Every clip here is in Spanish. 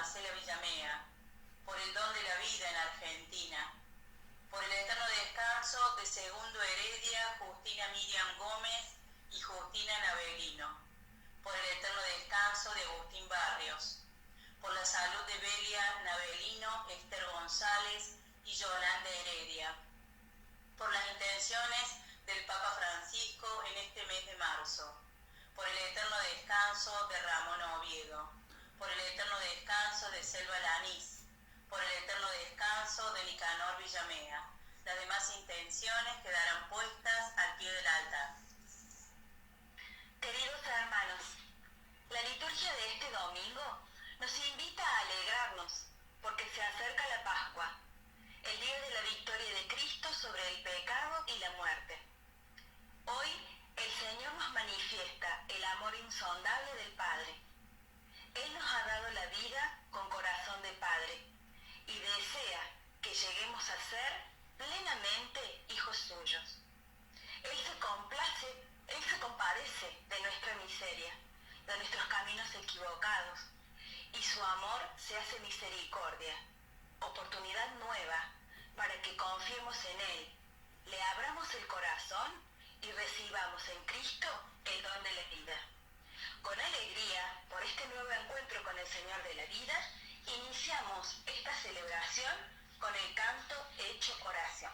Marcela Villamea, por el don de la vida en Argentina, por el eterno descanso de Segundo Heredia, Justina Miriam Gómez y Justina Navelino, por el eterno descanso de Agustín Barrios, por la salud de Belia Navelino, Esther González y Yolanda Heredia, por las intenciones del Papa Francisco en este mes de marzo, por el eterno descanso de Ramón Oviedo, por el eterno descanso de Selva Lanís, por el eterno descanso de Nicanor Villamea. Las demás intenciones quedarán puestas al pie del altar. Queridos hermanos, la liturgia de este domingo nos invita a alegrarnos porque se acerca la Pascua, el día de la victoria de Cristo sobre el pecado y la muerte. Hoy el Señor nos manifiesta el amor insondable del Padre. Él nos ha dado la vida con corazón de Padre y desea que lleguemos a ser plenamente hijos suyos. Él se compadece de nuestra miseria, de nuestros caminos equivocados, y su amor se hace misericordia, oportunidad nueva para que confiemos en Él, le abramos el corazón y recibamos en Cristo el don de la vida. Con alegría, por este nuevo encuentro con el Señor de la vida, iniciamos esta celebración con el canto hecho oración.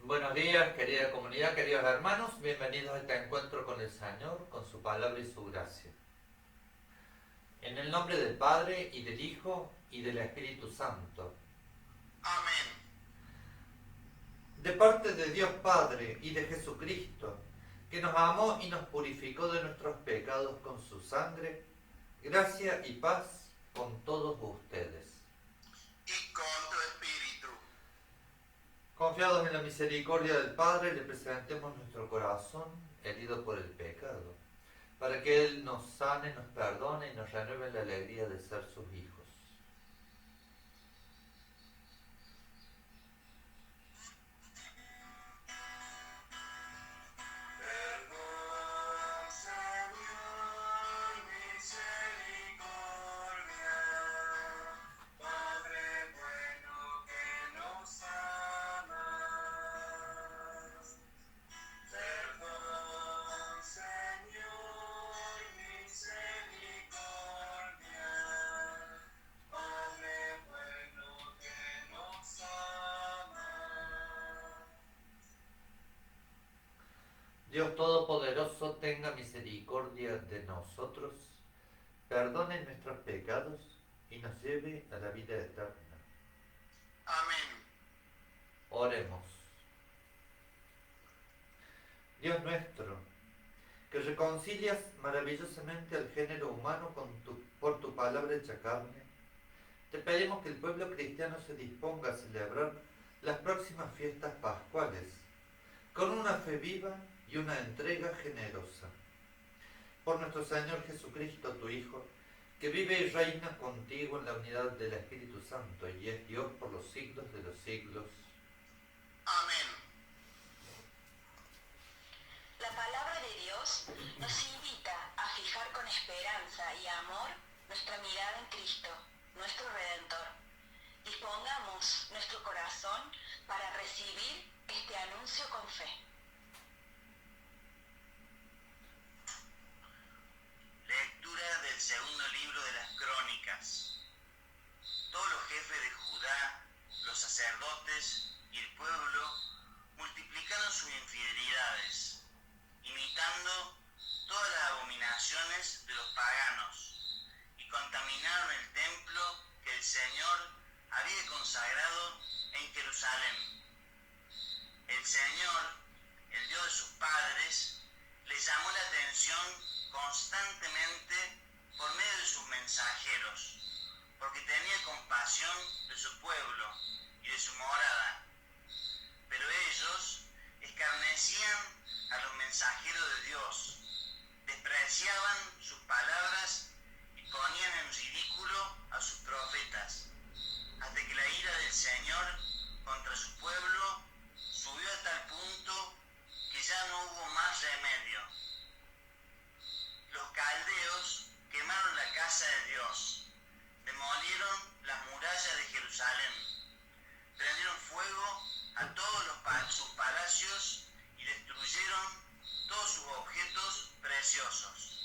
Buenos días, querida comunidad, queridos hermanos, bienvenidos a este encuentro con el Señor, con su palabra y su gracia. En el nombre del Padre, y del Hijo, y del Espíritu Santo. Amén. De parte de Dios Padre y de Jesucristo, que nos amó y nos purificó de nuestros pecados con su sangre, gracia y paz con todos ustedes. Y con tu espíritu. Confiados en la misericordia del Padre, le presentemos nuestro corazón herido por el pecado, para que Él nos sane, nos perdone y nos renueve la alegría de ser sus hijos. Dios Todopoderoso, tenga misericordia de nosotros, perdone nuestros pecados y nos lleve a la vida eterna. Amén. Oremos. Dios nuestro, que reconcilias maravillosamente al género humano por tu palabra hecha carne, te pedimos que el pueblo cristiano se disponga a celebrar las próximas fiestas pascuales con una fe viva y una entrega generosa. Por nuestro Señor Jesucristo, tu Hijo, que vive y reina contigo en la unidad del Espíritu Santo y es Dios por los siglos de los siglos. Amén. La palabra de Dios nos invita a fijar con esperanza y amor nuestra mirada en Cristo, nuestro Redentor. Dispongamos nuestro corazón para recibir este anuncio con fe. Lectura del segundo libro de las Crónicas. Todos los jefes de Judá, los sacerdotes y el pueblo multiplicaron sus infidelidades y Señor había consagrado en Jerusalén. El Señor, el Dios de sus padres, les llamó la atención constantemente por medio de sus mensajeros, porque tenía compasión de su pueblo y de su morada. Pero ellos escarnecían a los mensajeros de Dios, despreciaban sus palabras y ponían en ridículo a sus profetas, hasta que la ira del Señor contra su pueblo subió a tal punto que ya no hubo más remedio. Los caldeos quemaron la casa de Dios, demolieron las murallas de Jerusalén, prendieron fuego a todos sus palacios y destruyeron todos sus objetos preciosos.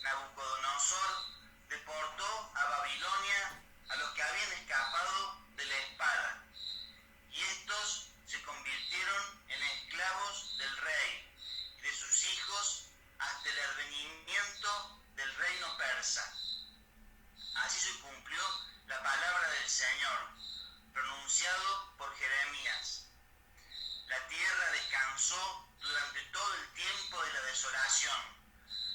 Nabucodonosor deportó a Babilonia a los que habían escapado de la espada, y estos se convirtieron en esclavos del rey y de sus hijos hasta el advenimiento del reino persa. Así se cumplió la palabra del Señor, pronunciado por Jeremías. La tierra descansó durante todo el tiempo de la desolación,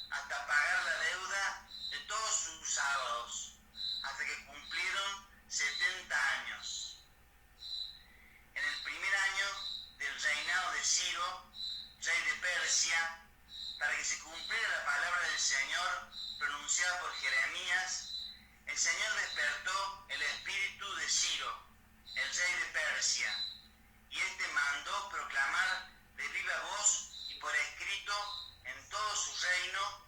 hasta pagar la deuda de todos sus sábados, hasta que cumplieron 70 años. En el primer año del reinado de Ciro, rey de Persia, para que se cumpliera la palabra del Señor pronunciada por Jeremías, el Señor despertó el espíritu de Ciro, el rey de Persia, y éste mandó proclamar de viva voz y por escrito en todo su reino: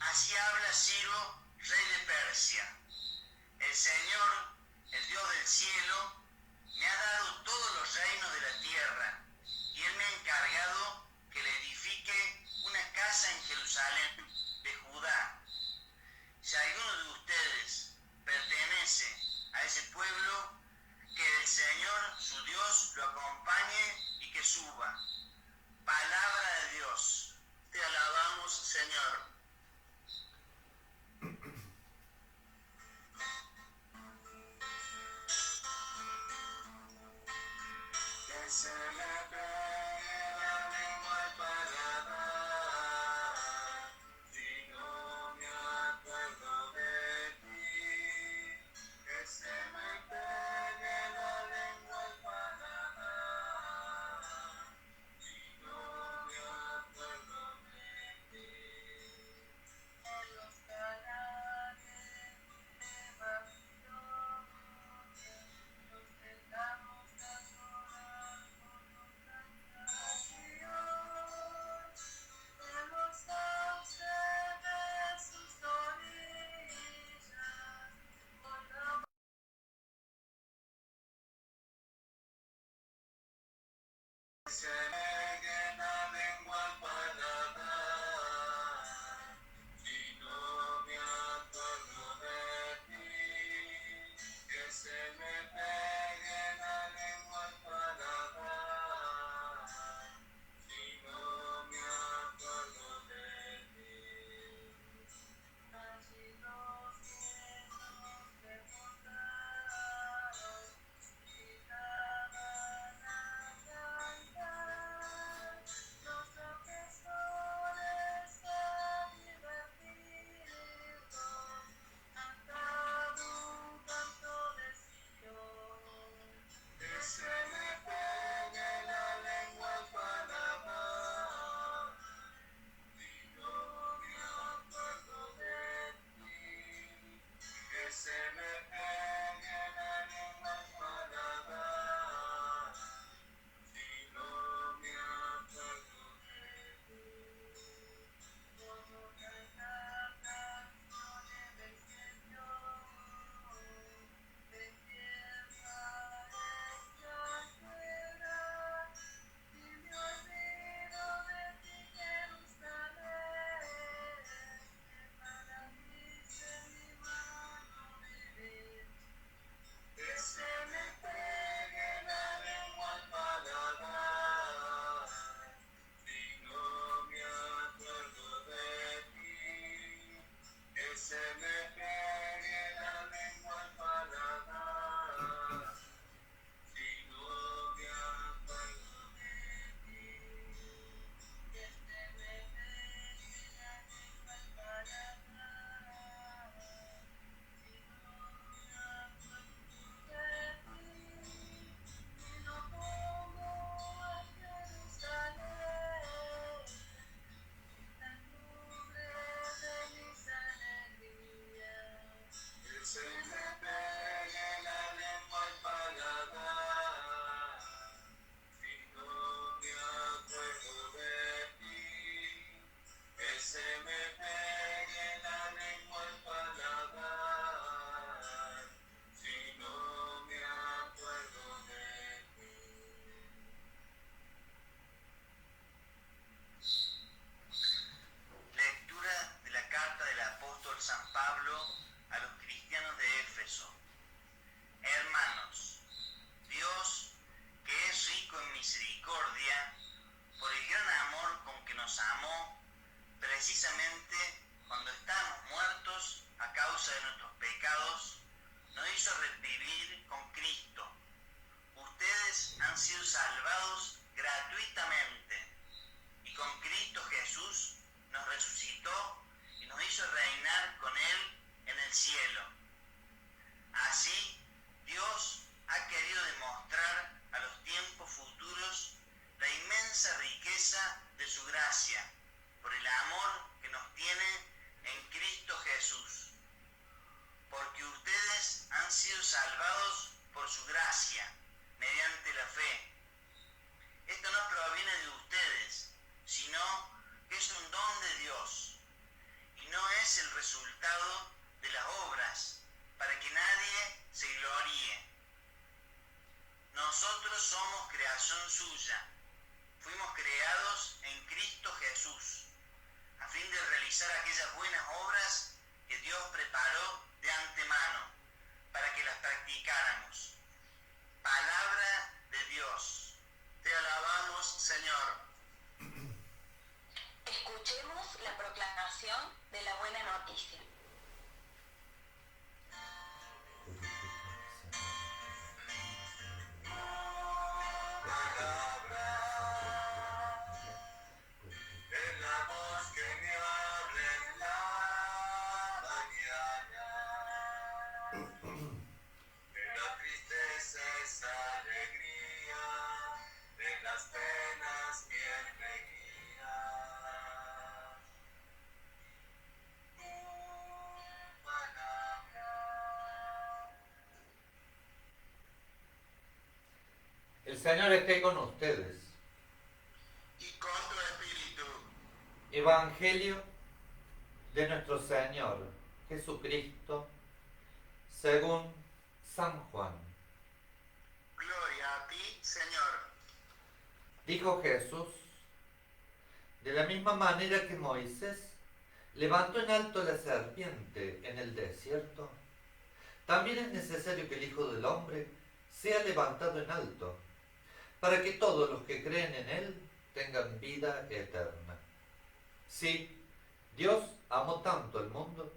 así habla Ciro, rey de Persia. El Señor, el Dios del cielo, me ha dado todos los reinos de la tierra, y Él me ha encargado que le edifique una casa en Jerusalén, de Judá. Si alguno de ustedes pertenece a ese pueblo, que el Señor, su Dios, lo acompañe y que suba, riqueza de su gracia, por el amor que nos tiene en Cristo Jesús. Porque ustedes han sido salvados por su gracia, mediante la fe. Esto no proviene de ustedes, sino que es un don de Dios, y no es el resultado de las obras, para que nadie se gloríe. Nosotros somos creación suya, fuimos creados en Cristo Jesús, a fin de realizar aquellas buenas obras que Dios preparó de antemano, para que las practicáramos. Palabra de Dios. Te alabamos, Señor. Escuchemos la proclamación de la buena noticia. El Señor esté con ustedes. Y con tu espíritu. Evangelio de nuestro Señor Jesucristo según San Juan. Gloria a ti, Señor. Dijo Jesús: de la misma manera que Moisés levantó en alto la serpiente en el desierto, también es necesario que el Hijo del Hombre sea levantado en alto, para que todos los que creen en Él tengan vida eterna. Sí, Dios amó tanto al mundo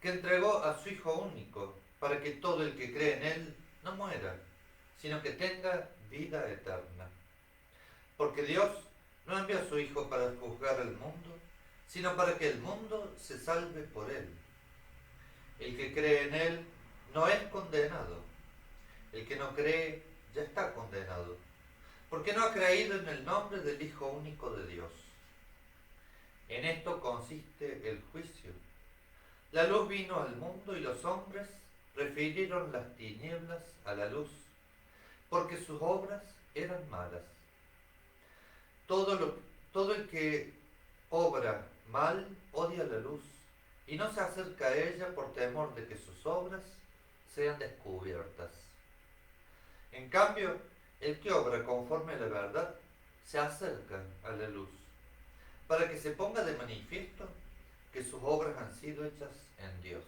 que entregó a su Hijo único, para que todo el que cree en Él no muera, sino que tenga vida eterna. Porque Dios no envió a su Hijo para juzgar al mundo, sino para que el mundo se salve por Él. El que cree en Él no es condenado. El que no cree ya está condenado, porque no ha creído en el nombre del Hijo único de Dios. En esto consiste el juicio. La luz vino al mundo y los hombres prefirieron las tinieblas a la luz, porque sus obras eran malas. Todo el que obra mal odia la luz y no se acerca a ella por temor de que sus obras sean descubiertas. En cambio, el que obra conforme a la verdad se acerca a la luz, para que se ponga de manifiesto que sus obras han sido hechas en Dios.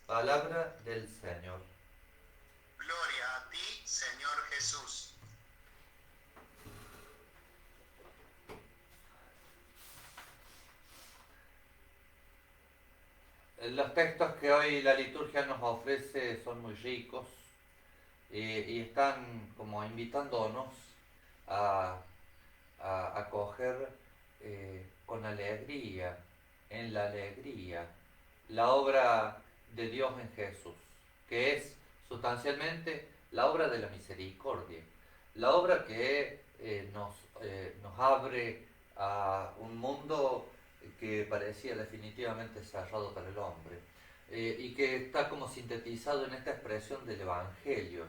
Palabra del Señor. Gloria a ti, Señor Jesús. Los textos que hoy la liturgia nos ofrece son muy ricos y están como invitándonos a acoger con alegría, en la alegría, la obra de Dios en Jesús, que es sustancialmente la obra de la misericordia, la obra que nos abre a un mundo que parecía definitivamente cerrado para el hombre, y que está como sintetizado en esta expresión del Evangelio.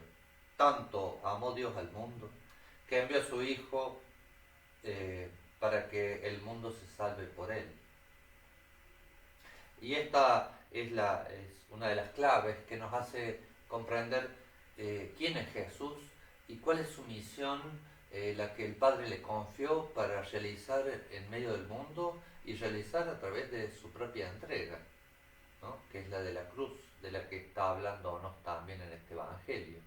Tanto amó Dios al mundo, que envió a su Hijo para que el mundo se salve por él. Y esta es una de las claves que nos hace comprender quién es Jesús y cuál es su misión, la que el Padre le confió para realizar en medio del mundo y realizar a través de su propia entrega, ¿no? Que es la de la cruz, de la que está hablándonos también en este Evangelio.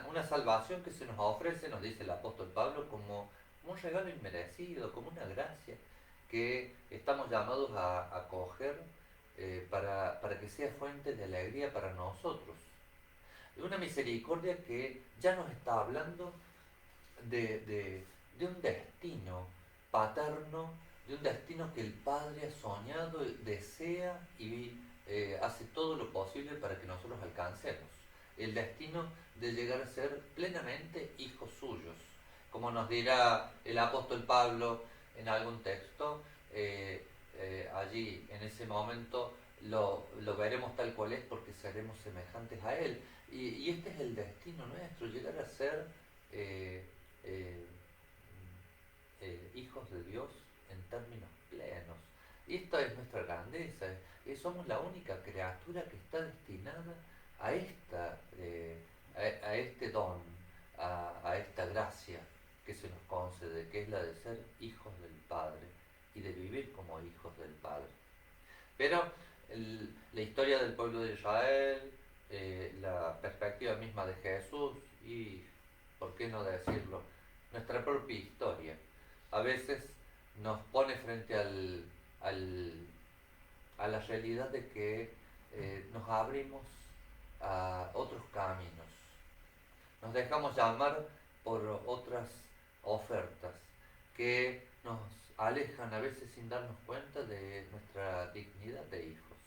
Una salvación que se nos ofrece, nos dice el apóstol Pablo, como un regalo inmerecido, como una gracia que estamos llamados a acoger para que sea fuente de alegría para nosotros. Una misericordia que ya nos está hablando de un destino paterno, de un destino que el Padre ha soñado, desea y hace todo lo posible para que nosotros alcancemos. El destino de llegar a ser plenamente hijos suyos. como nos dirá el apóstol Pablo en algún texto, allí en ese momento lo veremos tal cual es porque seremos semejantes a Él. Y este es el destino nuestro, llegar a ser hijos de Dios en términos plenos. Y esta es nuestra grandeza, somos la única criatura que está destinada a este don, a esta gracia que se nos concede, que es la de ser hijos del Padre y de vivir como hijos del Padre. Pero la historia del pueblo de Israel, la perspectiva misma de Jesús y, ¿por qué no decirlo?, nuestra propia historia, a veces nos pone frente a la realidad de que nos abrimos a otros caminos, nos dejamos llamar por otras ofertas que nos alejan a veces sin darnos cuenta de nuestra dignidad de hijos.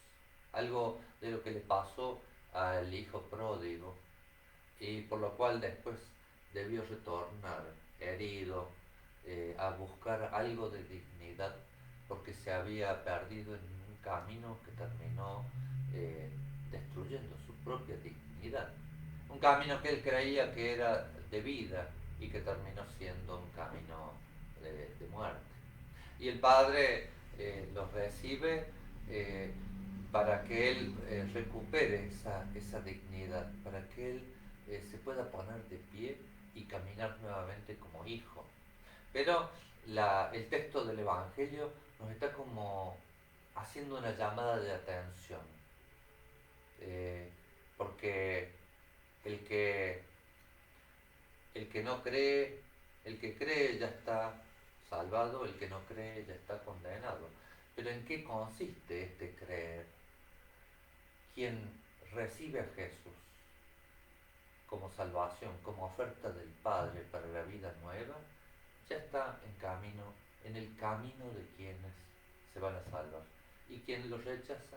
Algo de lo que le pasó al hijo pródigo y por lo cual después debió retornar herido a buscar algo de dignidad porque se había perdido en un camino que terminó destruyendo su propia dignidad. Un camino que él creía que era de vida y que terminó siendo un camino de muerte. Y el Padre los recibe para que él recupere esa dignidad, para que él se pueda poner de pie y caminar nuevamente como hijo. Pero el texto del Evangelio nos está como haciendo una llamada de atención, porque el que no cree, el que cree ya está salvado, el que no cree ya está condenado. Pero ¿en qué consiste este creer? Quien recibe a Jesús como salvación, como oferta del Padre para la vida nueva, ya está en el camino de quienes se van a salvar. Y quien lo rechaza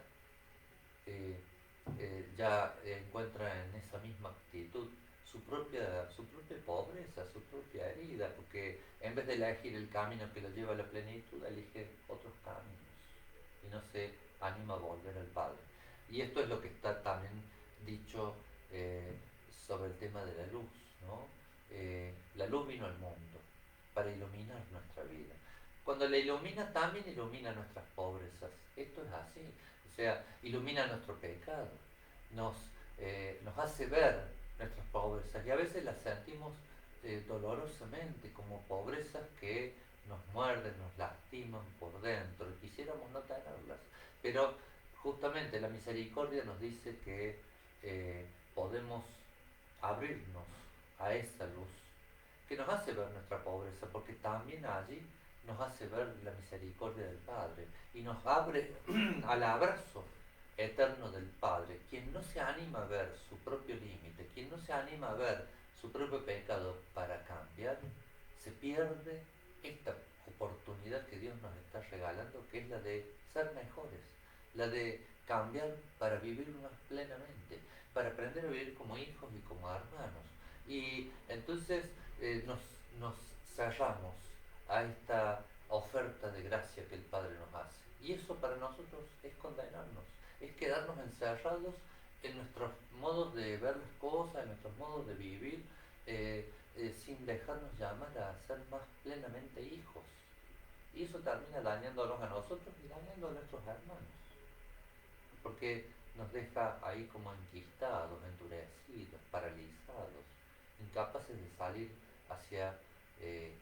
ya encuentra en esa misma actitud su propia pobreza, su propia herida, porque en vez de elegir el camino que lo lleva a la plenitud, elige otros caminos y no se anima a volver al Padre. Y esto es lo que está también dicho sobre el tema de la luz, ¿no? La luz vino al mundo para iluminar nuestra vida. Cuando la ilumina, también ilumina nuestras pobrezas. Esto es así. O sea, ilumina nuestro pecado. Nos hace ver nuestras pobrezas y a veces las sentimos dolorosamente como pobrezas que nos muerden, nos lastiman por dentro y quisiéramos no tenerlas. Pero justamente la misericordia nos dice que podemos abrirnos a esa luz que nos hace ver nuestra pobreza, porque también allí nos hace ver la misericordia del Padre y nos abre al abrazo eterno del Padre. Quien no se anima a ver su propio límite, quien no se anima a ver su propio pecado para cambiar, se pierde esta oportunidad que Dios nos está regalando, que es la de ser mejores, la de cambiar para vivir más plenamente, para aprender a vivir como hijos y como hermanos. Y entonces nos cerramos a esta oferta de gracia que el Padre nos hace. Y eso para nosotros es condenarnos, es quedarnos encerrados en nuestros modos de ver las cosas, en nuestros modos de vivir, sin dejarnos llamar a ser más plenamente hijos. Y eso termina dañándonos a nosotros y dañando a nuestros hermanos, porque nos deja ahí como enquistados, endurecidos, paralizados, incapaces de salir hacia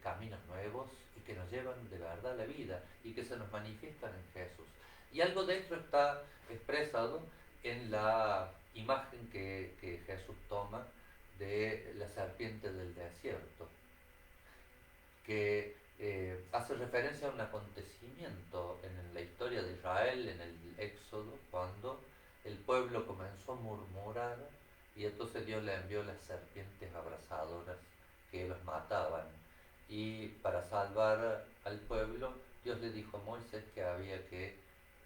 caminos nuevos y que nos llevan de verdad a la vida y que se nos manifiestan en Jesús. Y algo de esto está expresado en la imagen que Jesús toma de la serpiente del desierto, que hace referencia a un acontecimiento en la historia de Israel, en el Éxodo, cuando el pueblo comenzó a murmurar y entonces Dios le envió las serpientes abrasadoras que los mataban. Y para salvar al pueblo, Dios le dijo a Moisés que había que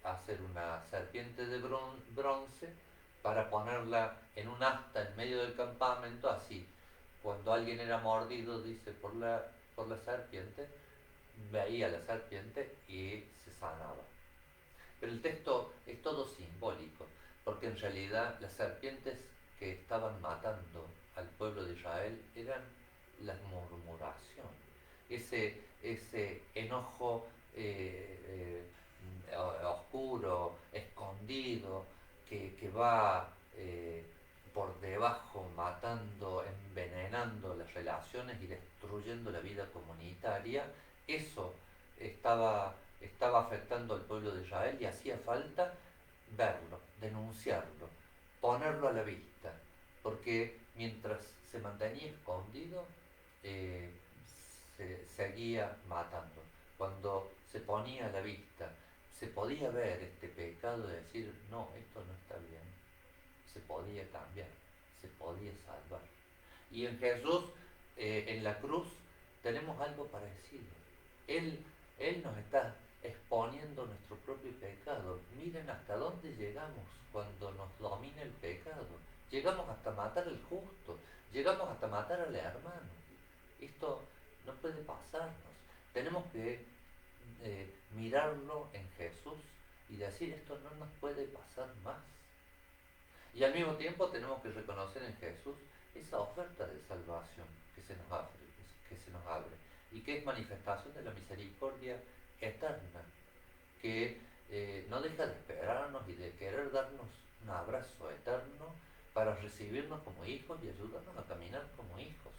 hacer una serpiente de bronce para ponerla en un asta en medio del campamento, así Cuando alguien era mordido, dice, por la serpiente, veía la serpiente y se sanaba. Pero el texto es todo simbólico, porque en realidad las serpientes que estaban matando al pueblo de Israel eran la murmuración, ese enojo oscuro, escondido, que va por debajo matando, envenenando las relaciones y destruyendo la vida comunitaria. Eso estaba afectando al pueblo de Israel y hacía falta verlo, denunciarlo, ponerlo a la vista, porque mientras se mantenía escondido, se seguía matando. Cuando se ponía a la vista, se podía ver este pecado de decir, no, esto no está bien, se podía cambiar, se podía salvar. Y en Jesús, en la cruz, tenemos algo parecido. Él nos está exponiendo nuestro propio pecado. Miren hasta dónde llegamos cuando nos domina el pecado. Llegamos hasta matar al justo, llegamos hasta matar al hermano. Esto no puede pasarnos. Tenemos que mirarlo en Jesús y decir, esto no nos puede pasar más. Y al mismo tiempo tenemos que reconocer en Jesús esa oferta de salvación que se nos abre y que es manifestación de la misericordia eterna, que no deja de esperarnos y de querer darnos un abrazo eterno para recibirnos como hijos y ayudarnos a caminar como hijos.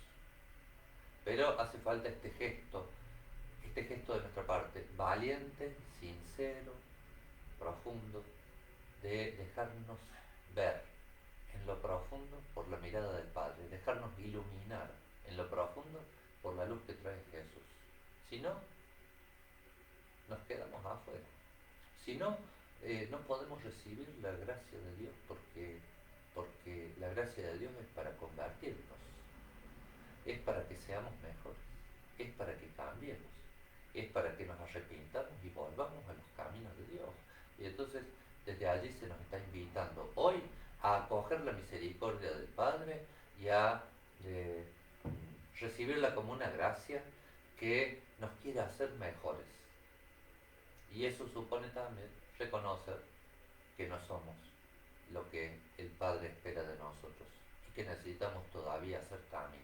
Pero hace falta este gesto de nuestra parte, valiente, sincero, profundo, de dejarnos ver en lo profundo por la mirada del Padre, dejarnos iluminar en lo profundo por la luz que trae Jesús. Si no, nos quedamos afuera. Si no, no podemos recibir la gracia de Dios porque la gracia de Dios es para convertirnos, es para que seamos mejores, es para que cambiemos, es para que nos arrepintamos y volvamos a los caminos de Dios. Y entonces desde allí se nos está invitando hoy a acoger la misericordia del Padre y a recibirla como una gracia que nos quiere hacer mejores. Y eso supone también reconocer que no somos lo que el Padre espera de nosotros y que necesitamos todavía hacer camino.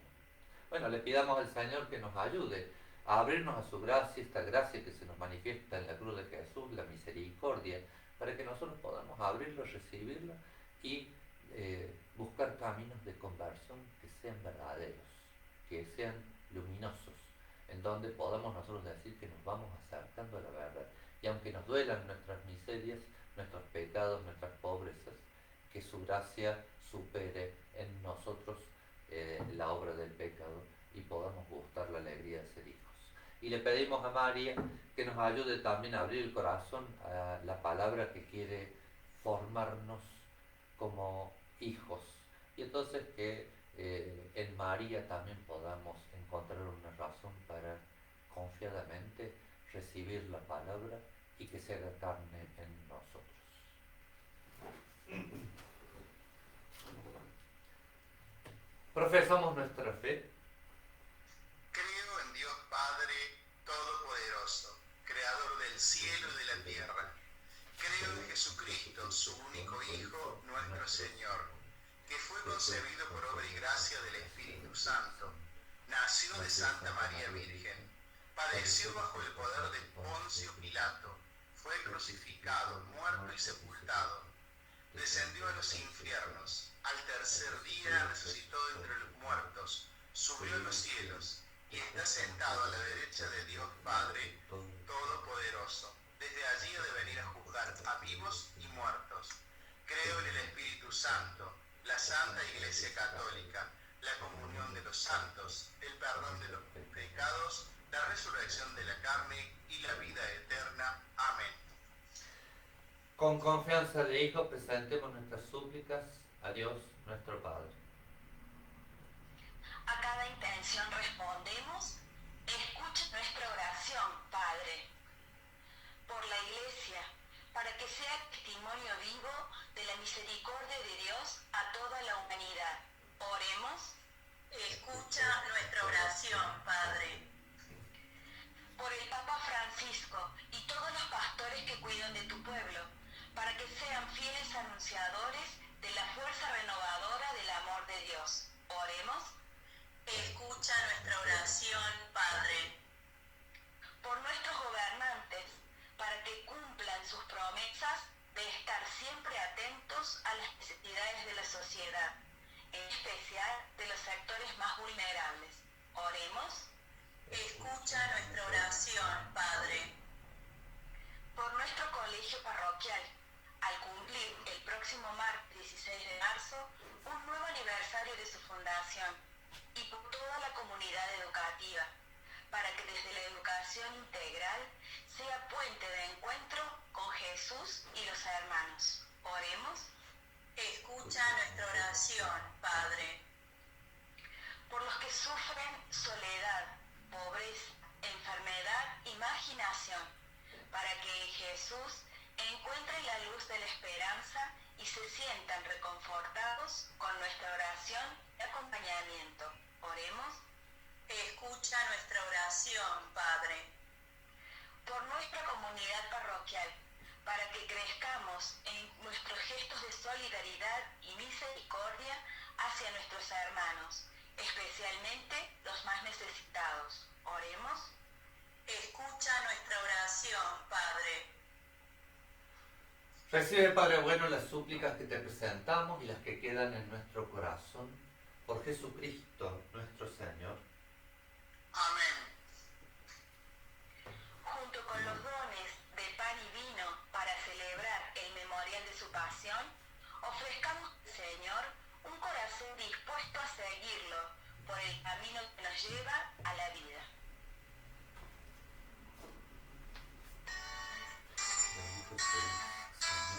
Bueno, le pidamos al Señor que nos ayude a abrirnos a su gracia, esta gracia que se nos manifiesta en la cruz de Jesús, la misericordia, para que nosotros podamos abrirlo, recibirlo y buscar caminos de conversión que sean verdaderos, que sean luminosos, en donde podamos nosotros decir que nos vamos acercando a la verdad. Y aunque nos duelan nuestras miserias, nuestros pecados, nuestras pobrezas, que su gracia supere en nosotros la obra del pecado y podamos gustar la alegría de ser hijos. Y le pedimos a María que nos ayude también a abrir el corazón a la palabra que quiere formarnos como hijos. Y entonces que en María también podamos encontrar una razón para confiadamente recibir la palabra y que se haga carne en nosotros. Profesamos nuestra fe. Creo en Dios Padre Todopoderoso, Creador del cielo y de la tierra. Creo en Jesucristo, su único Hijo, nuestro Señor, que fue concebido por obra y gracia del Espíritu Santo. Nació de Santa María Virgen. Padeció bajo el poder de Poncio Pilato. Fue crucificado, muerto y sepultado. Descendió a los infiernos. Al tercer día resucitó entre los muertos. Subió a los cielos y está sentado a la derecha de Dios Padre Todopoderoso. Desde allí ha de venir a juzgar a vivos y muertos. Creo en el Espíritu Santo, la Santa Iglesia Católica, la comunión de los santos, el perdón de los pecados, la resurrección de la carne y la vida eterna. Amén. Con confianza de hijos presentemos nuestras súplicas a Dios nuestro Padre. A cada intención respondemos, escucha nuestra oración, Padre. Por la Iglesia, para que sea testimonio vivo de la misericordia de Dios a toda la humanidad. Oremos. Escucha nuestra oración, Padre. Por el Papa Francisco y todos los pastores que cuidan de tu pueblo, para que sean fieles anunciadores de la fuerza renovadora del amor de Dios. Oremos. Escucha nuestra oración, Padre. Por nuestros gobernantes, para que cumplan sus promesas de estar siempre atentos a las necesidades de la sociedad, en especial de los sectores más vulnerables. Oremos. Escucha nuestra oración, Padre. Por nuestro colegio parroquial, al cumplir el próximo martes 16 de marzo un nuevo aniversario de su fundación, y por toda la comunidad educativa, para que desde la educación integral sea puente de encuentro con Jesús y los hermanos. Oremos. Escucha nuestra oración, Padre. Por los que sufren soledad, pobreza, enfermedad y marginación, para que en Jesús encuentren la luz de la esperanza y se sientan reconfortados con nuestra oración y acompañamiento. Oremos. Escucha nuestra oración, Padre. Por nuestra comunidad parroquial, para que crezcamos en nuestros gestos de solidaridad y misericordia hacia nuestros hermanos, especialmente los más necesitados. Oremos. Escucha nuestra oración, Padre. Recibe, Padre bueno, las súplicas que te presentamos y las que quedan en nuestro corazón, por Jesucristo nuestro Señor. Amén. Junto con los dones de pan y vino para celebrar el memorial de su pasión, ofrezcamos al Señor un corazón dispuesto a seguirlo por el camino que nos lleva a la vida. Bendito seas,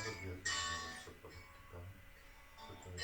Señor Dios del universo, por este pan, fruto de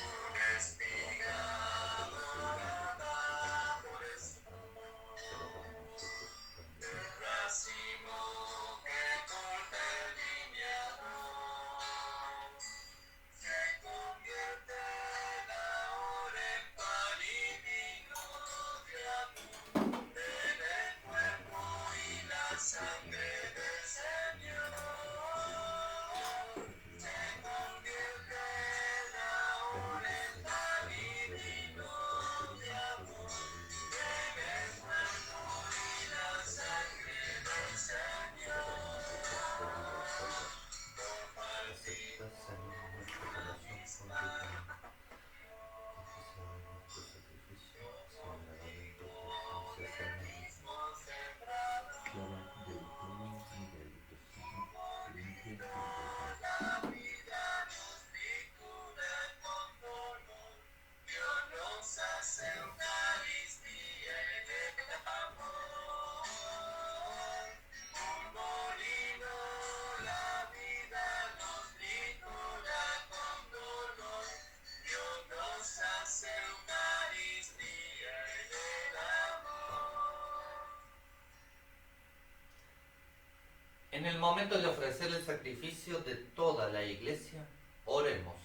En el momento de ofrecer el sacrificio de toda la Iglesia, oremos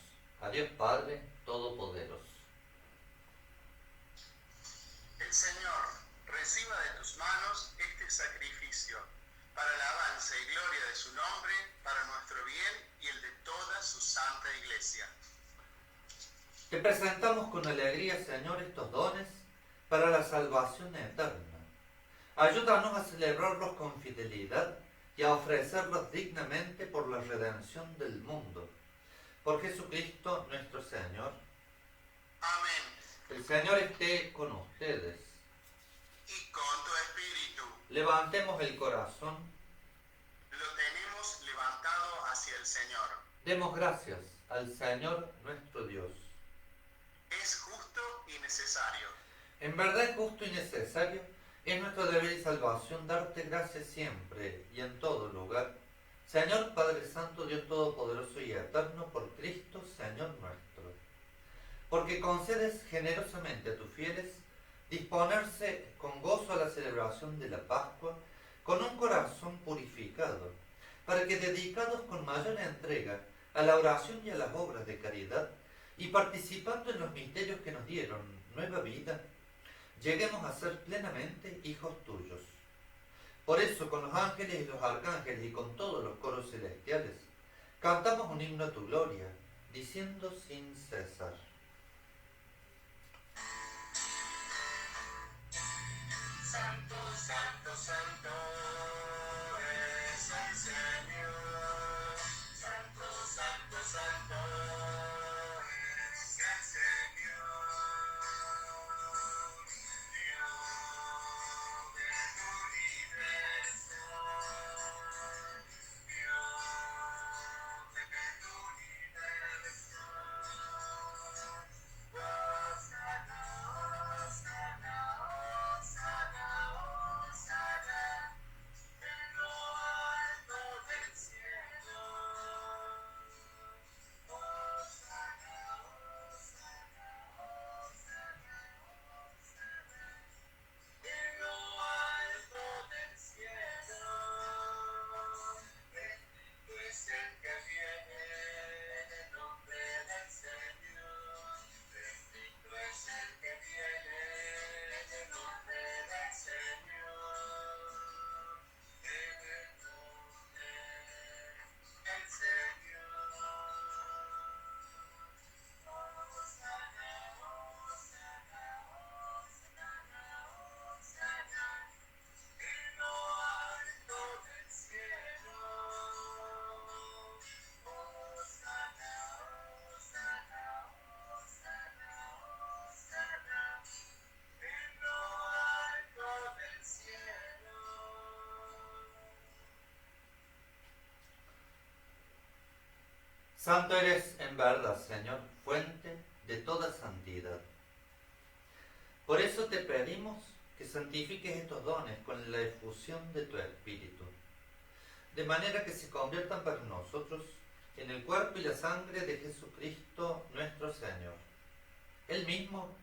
a Dios Padre Todopoderoso. El Señor reciba de tus manos este sacrificio para alabanza y gloria de su nombre, para nuestro bien y el de toda su santa Iglesia. Te presentamos con alegría, Señor, estos dones para la salvación eterna. Ayúdanos a celebrarlos con fidelidad y a ofrecerlos dignamente por la redención del mundo. Por Jesucristo nuestro Señor. Amén. El Señor esté con ustedes. Y con tu espíritu. Levantemos el corazón. Lo tenemos levantado hacia el Señor. Demos gracias al Señor nuestro Dios. Es justo y necesario. En verdad es justo y necesario, es nuestro deber y salvación darte gracias siempre y en todo lugar. Señor Padre Santo, Dios Todopoderoso y Eterno, por Cristo, Señor nuestro. Porque concedes generosamente a tus fieles disponerse con gozo a la celebración de la Pascua, con un corazón purificado, para que dedicados con mayor entrega a la oración y a las obras de caridad, y participando en los misterios que nos dieron nueva vida, lleguemos a ser plenamente hijos tuyos. Por eso, con los ángeles y los arcángeles y con todos los coros celestiales, cantamos un himno a tu gloria, diciendo sin cesar. Santo, santo, santo es el Señor. Santo, santo, santo es el Señor. Dios del universo. Dios del universo. Hosana, hosana, hosana, hosana, en lo alto del cielo. Hosana, hosana, hosana, hosana, en lo alto del cielo. Bendito es el que viene en el nombre del Señor. Bendito es el que viene en el nombre del Señor. En el nombre del Señor. Hosana, hosana, hosana, hosana, en lo alto del cielo. Hosana, hosana, hosana, hosana, en lo alto del cielo. Santo eres en verdad, Señor, fuente de toda santidad. Por eso te pedimos que santifiques estos dones con la efusión de tu Espíritu, de manera que se conviertan para nosotros en el cuerpo y la sangre de Jesucristo nuestro Señor. Él mismo,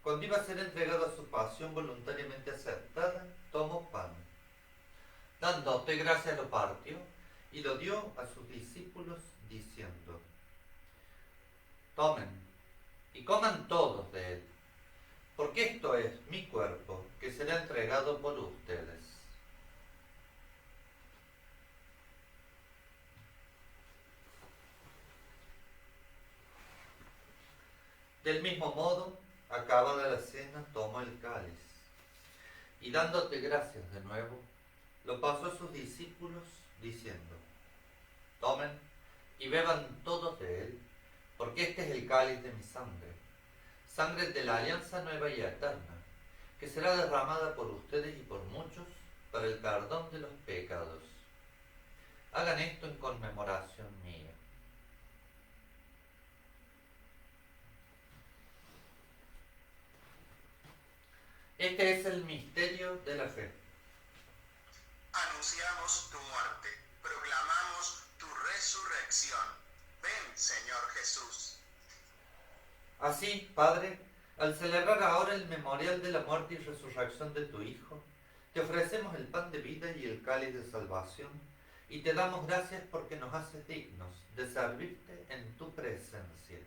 cuando iba a ser entregado a su pasión voluntariamente aceptada, tomó pan. Dándote gracias lo partió y lo dio a sus discípulos diciendo: tomen y coman todos de él, porque esto es mi cuerpo que será entregado por ustedes. Del mismo modo, acabada la cena, tomó el cáliz y dándote gracias de nuevo, lo pasó a sus discípulos diciendo: tomen y beban todos de él, porque este es el cáliz de mi sangre, sangre de la alianza nueva y eterna, que será derramada por ustedes y por muchos para el perdón de los pecados. Hagan esto en conmemoración mía. Este es el misterio de la fe. Anunciamos tu muerte, proclamamos tu resurrección. Ven, Señor Jesús. Así, Padre, al celebrar ahora el memorial de la muerte y resurrección de tu Hijo, te ofrecemos el pan de vida y el cáliz de salvación, y te damos gracias porque nos haces dignos de servirte en tu presencia.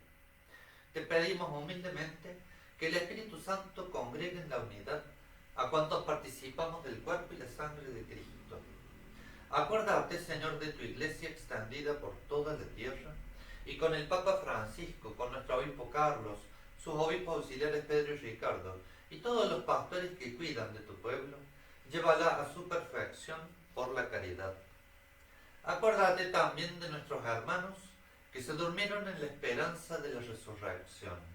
Te pedimos humildemente que el Espíritu Santo congregue en la unidad a cuantos participamos del cuerpo y la sangre de Cristo. Acuérdate, Señor, de tu Iglesia extendida por toda la tierra, y con el Papa Francisco, con nuestro obispo Carlos, sus obispos auxiliares Pedro y Ricardo, y todos los pastores que cuidan de tu pueblo, llévala a su perfección por la caridad. Acuérdate también de nuestros hermanos que se durmieron en la esperanza de la resurrección.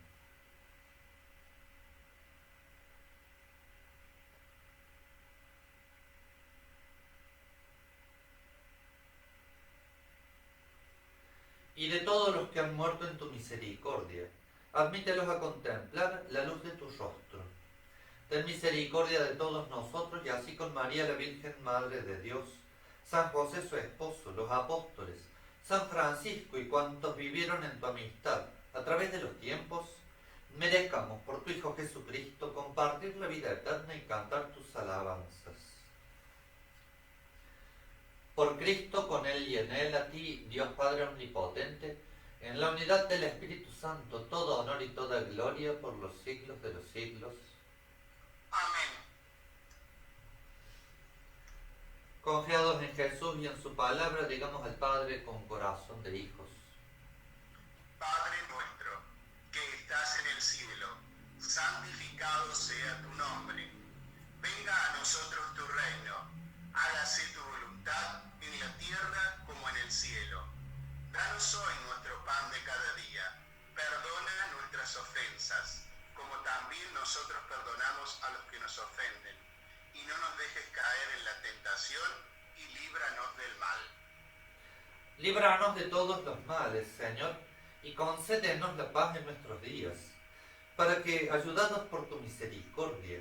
Y de todos los que han muerto en tu misericordia, admítelos a contemplar la luz de tu rostro. Ten misericordia de todos nosotros, y así con María la Virgen Madre de Dios, San José su esposo, los apóstoles, San Francisco y cuantos vivieron en tu amistad a través de los tiempos, merezcamos por tu Hijo Jesucristo compartir la vida eterna y cantar tus alabanzas. Por Cristo, con Él y en Él, a ti, Dios Padre Omnipotente, en la unidad del Espíritu Santo, todo honor y toda gloria por los siglos de los siglos. Confiados en Jesús y en su palabra, digamos al Padre con corazón de hijos. Padre nuestro, que estás en el cielo, santificado sea tu nombre. Venga a nosotros tu reino. Hágase tu voluntad en la tierra como en el cielo. Danos hoy nuestro pan de cada día. Perdona nuestras ofensas, como también nosotros perdonamos a los que nos ofenden. Y no nos dejes caer en la tentación y líbranos del mal. Líbranos de todos los males, Señor, y concédenos la paz en nuestros días, para que, ayudados por tu misericordia,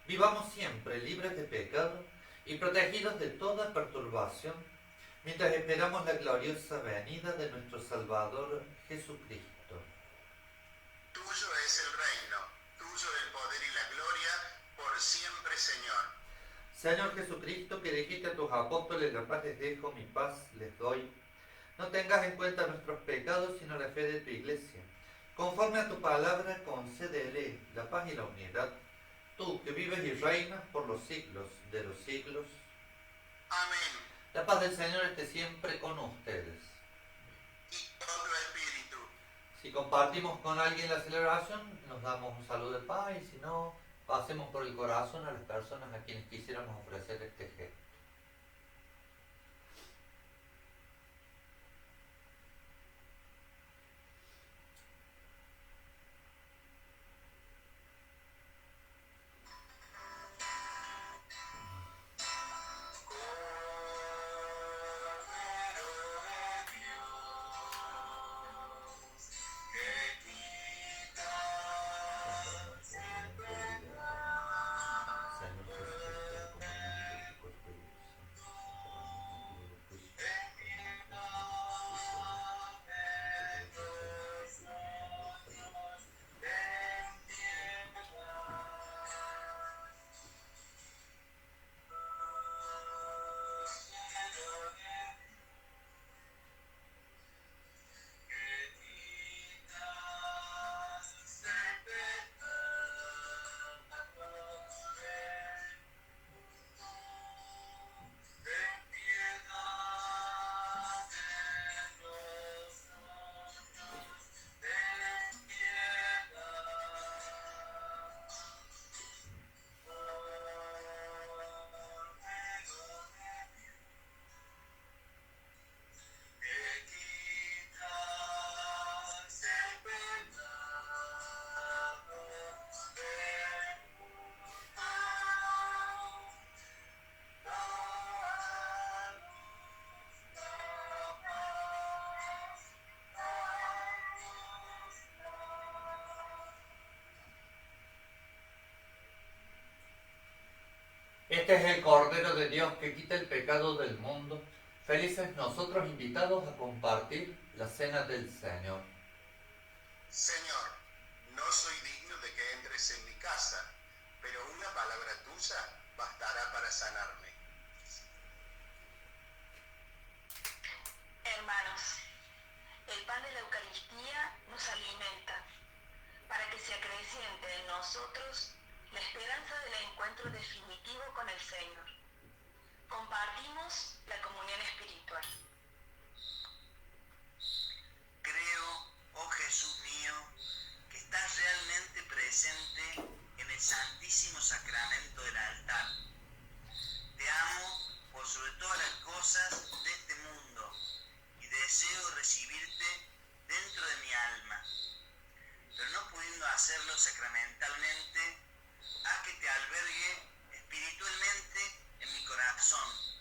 vivamos siempre libres de pecado y protegidos de toda perturbación, mientras esperamos la gloriosa venida de nuestro Salvador Jesucristo. Tuyo es el reino, tuyo el poder y la gloria, por siempre, Señor. Señor Jesucristo, que dijiste a tus apóstoles, la paz les dejo, mi paz les doy, no tengas en cuenta nuestros pecados, sino la fe de tu Iglesia. Conforme a tu palabra, concédele la paz y la unidad, tú que vives y reinas por los siglos de los siglos. Amén. La paz del Señor esté siempre con ustedes. Y con tu espíritu. Si compartimos con alguien la celebración, nos damos un saludo de paz, y si no, pasemos por el corazón a las personas a quienes quisiéramos ofrecer este gesto. Este es el Cordero de Dios que quita el pecado del mundo. Felices nosotros invitados a compartir la cena del Señor. Señor, no soy digno de que entres en mi casa, pero una palabra tuya bastará para sanarme. Hermanos, el pan de la Eucaristía nos alimenta para que se acreciente en nosotros la esperanza del encuentro definitivo con el Señor. Compartimos la comunión espiritual. Creo, oh Jesús mío, que estás realmente presente en el Santísimo Sacramento del altar. Te amo por sobre todas las cosas de este mundo y deseo recibirte dentro de mi alma. Pero no pudiendo hacerlo sacramentalmente, haz que te albergue espiritualmente en mi corazón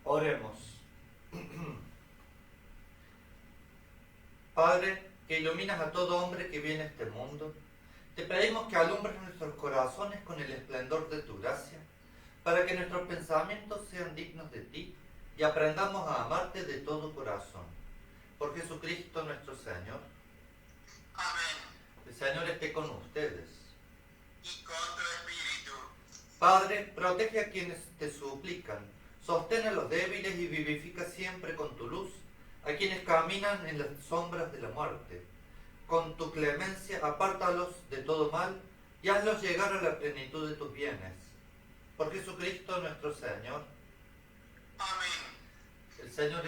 Oremos. Padre, que iluminas a todo hombre que viene a este mundo, te pedimos que alumbres nuestros corazones con el esplendor de tu gracia, para que nuestros pensamientos sean dignos de ti y aprendamos a amarte de todo corazón. Por Jesucristo nuestro Señor. Amén. El Señor esté con ustedes. Y con tu espíritu. Padre, protege a quienes te suplican, sostén a los débiles y vivifica siempre con tu luz a quienes caminan en las sombras de la muerte. Con tu clemencia apártalos de todo mal y hazlos llegar a la plenitud de tus bienes. Por Jesucristo nuestro Señor. Amén. El Señor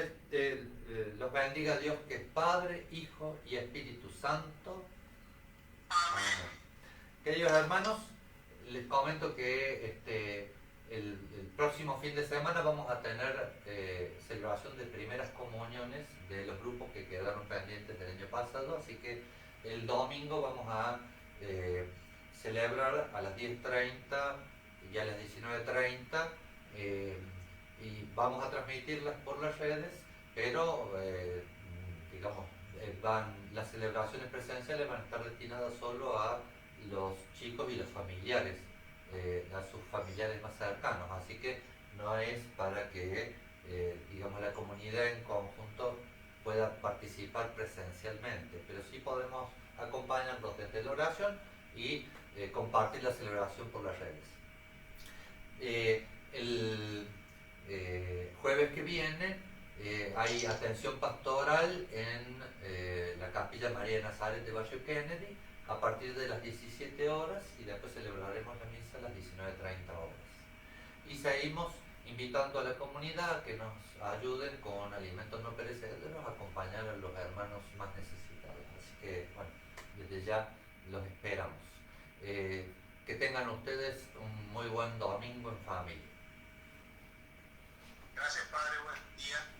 los bendiga, Dios que es Padre, Hijo y Espíritu Santo. Amén. Queridos hermanos, les comento que el próximo fin de semana vamos a tener celebración de primeras comuniones de los grupos que quedaron pendientes del año pasado, así que el domingo vamos a celebrar a las 10:30 y a las 19:30 y vamos a transmitirlas por las redes, pero las celebraciones presenciales van a estar destinadas solo a los chicos y los familiares, a sus familiares más cercanos, así que no es para que digamos, la comunidad en conjunto pueda participar presencialmente, pero sí podemos acompañarnos desde la oración y compartir la celebración por las redes. El jueves que viene hay atención pastoral en la Capilla María de Nazaret de Valle Kennedy a partir de las 17 horas y después celebraremos la misa a las 19:30 horas. Y seguimos invitando a la comunidad a que nos ayuden con alimentos no perecederos, a acompañar a los hermanos más necesitados. Así que, bueno, desde ya los esperamos. Que tengan ustedes un muy buen domingo en familia. Gracias, Padre. Buen día.